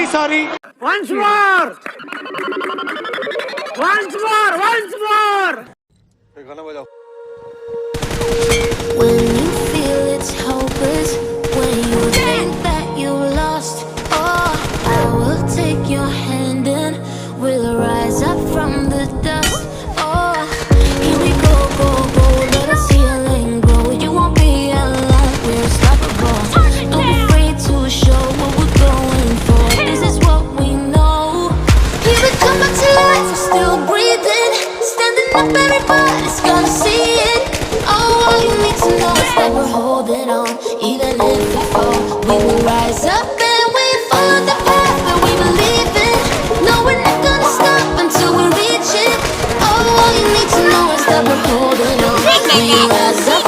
sorry. Once more. Once more. Once more. When you feel it's hopeless, when you think that you lost, oh, I will take your hand and we'll rise up from the dust. Oh, here we go, go, go, let us heal and grow. You won't be alone, we're unstoppable. Don't be afraid to show what we're going for. This is what we know. Here we come back to life, we're still breathing. Standing up, everybody's gonna see it. Oh, all you need to know is that we're holding on. Even if we fall, we will rise up and we follow the path that we believe in. No, we're not gonna stop until we reach it. Oh, all you need to know is that we're holding on. We rise up